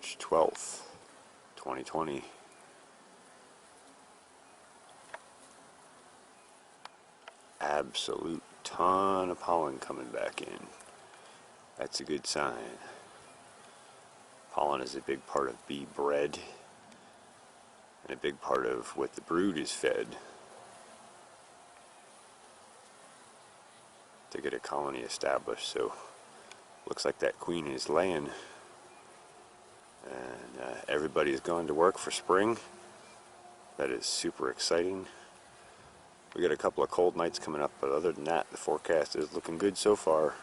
March 12th, 2020. Absolute ton of pollen coming back in. That's a good sign. Pollen is a big part of bee bread and a big part of what the brood is fed to get a colony established. So looks like that queen is laying, and everybody's going to work for spring. That is super exciting. We got a couple of cold nights coming up, but other than that, the forecast is looking good so far.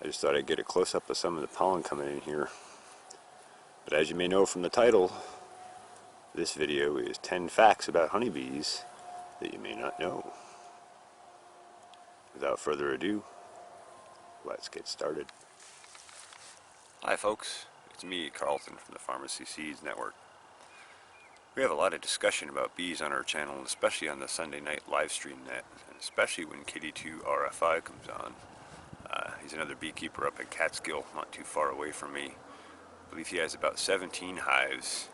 I just thought I'd get a close-up of some of the pollen coming in here. But as you may know from the title, this video is 10 facts about honeybees that you may not know. Without further ado, let's get started. Hi folks, it's me, Carlton, from the Pharmacy Seeds Network. We have a lot of discussion about bees on our channel, and especially on the Sunday night live stream net, and especially when Kitty2 RFI comes on. He's another beekeeper up at Catskill, not too far away from me. I believe he has about 17 hives,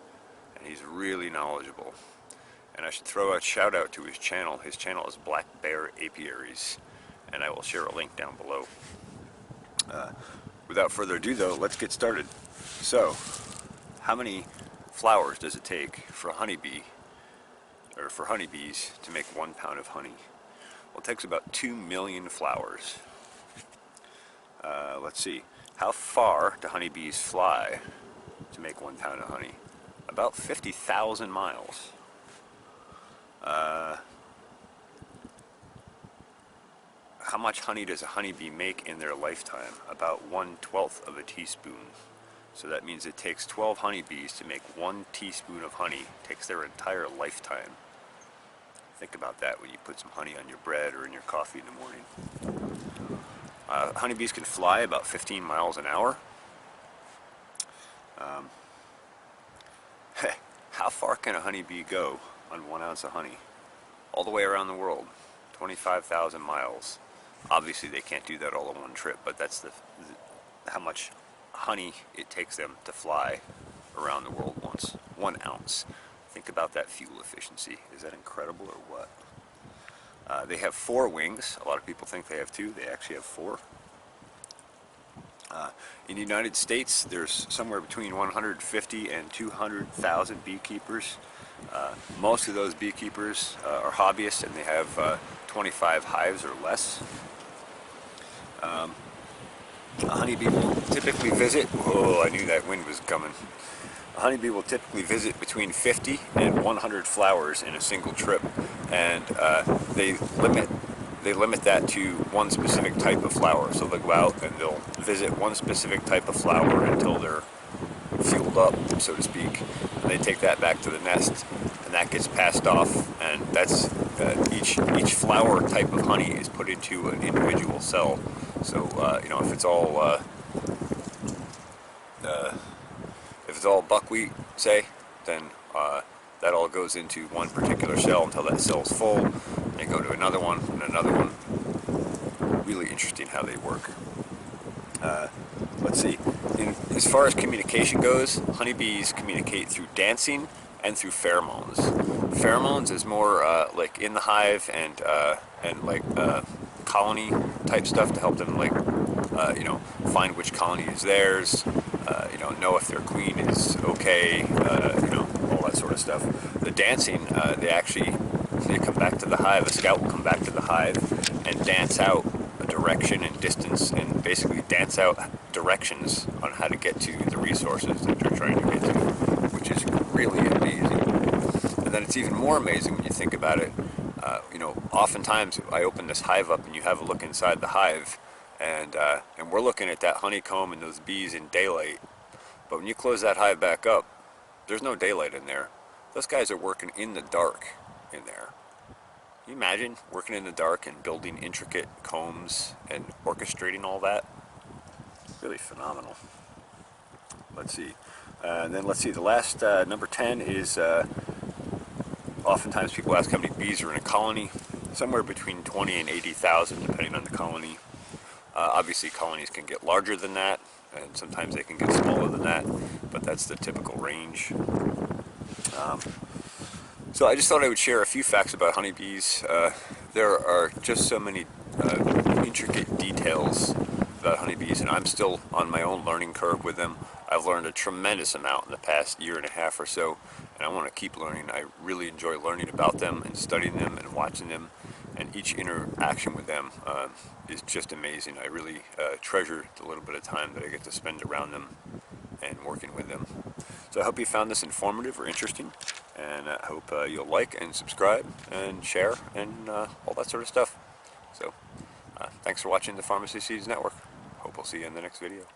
and he's really knowledgeable. And I should throw a shout out to his channel. His channel is Black Bear Apiaries, and I will share a link down below. Without further ado though, let's get started. So, how many flowers does it take for a honeybee, or for honeybees, to make 1 pound of honey? Well, it takes about 2 million flowers. Let's see, how far do honeybees fly to make 1 pound of honey? About 50,000 miles. How much honey does a honeybee make in their lifetime? About 1/12 of a teaspoon. So that means it takes 12 honeybees to make 1 teaspoon of honey. It takes their entire lifetime. Think about that when you put some honey on your bread or in your coffee in the morning. Honeybees can fly about 15 miles an hour. How far can a honeybee go on 1 ounce of honey? All the way around the world, 25,000 miles. Obviously they can't do that all in one trip, but that's how much honey it takes them to fly around the world once. 1 ounce. Think about that fuel efficiency. Is that incredible or what? They have 4 wings. A lot of people think they have 2. They actually have 4. In the United States, there's somewhere between 150 and 200,000 beekeepers. Most of those beekeepers are hobbyists, and they have 25 hives or less. A honeybee will typically visit, oh, I knew that wind was coming. A honeybee will typically visit between 50 and 100 flowers in a single trip, and they limit that to one specific type of flower. So they'll go out and they'll visit one specific type of flower until they're fueled up, so to speak. And they take that back to the nest, and that gets passed off, and that's each flower type of honey is put into an individual cell. So you know, if it's all buckwheat, say, then that all goes into one particular cell until that cell's full. They go to another one and another one. Really interesting how they work. Let's see. As far as communication goes, honeybees communicate through dancing and through pheromones. Pheromones is more like in the hive and like colony type stuff to help them, like you know, find which colony is theirs. You know if their queen is okay. You know, all that sort of stuff. The dancing, they come back to the hive. A scout will come back to the hive and dance out a direction and distance, and basically dance out directions on how to get to the resources that they're trying to get to, which is really amazing. And then it's even more amazing when you think about it. You know, oftentimes I open this hive up and you have a look inside the hive, and we're looking at that honeycomb and those bees in daylight. But when you close that hive back up, there's no daylight in there. Those guys are working in the dark in there. Can you imagine working in the dark and building intricate combs and orchestrating all that? Really phenomenal. Let's see. And then let's see, the last, number 10 is, oftentimes people ask how many bees are in a colony. Somewhere between 20 and 80,000, depending on the colony. Obviously colonies can get larger than that, and sometimes they can get smaller than that, but that's the typical range. So I just thought I would share a few facts about honeybees. There are just so many intricate details about honeybees, and I'm still on my own learning curve with them. I've learned a tremendous amount in the past year and a half or so, and I want to keep learning. I really enjoy learning about them and studying them and watching them, and each interaction with them is just amazing. I really treasure the little bit of time that I get to spend around them and working with them. So I hope you found this informative or interesting, and I hope you'll like and subscribe and share and all that sort of stuff. So thanks for watching the Pharmacy Seeds Network. Hope I'll see you in the next video.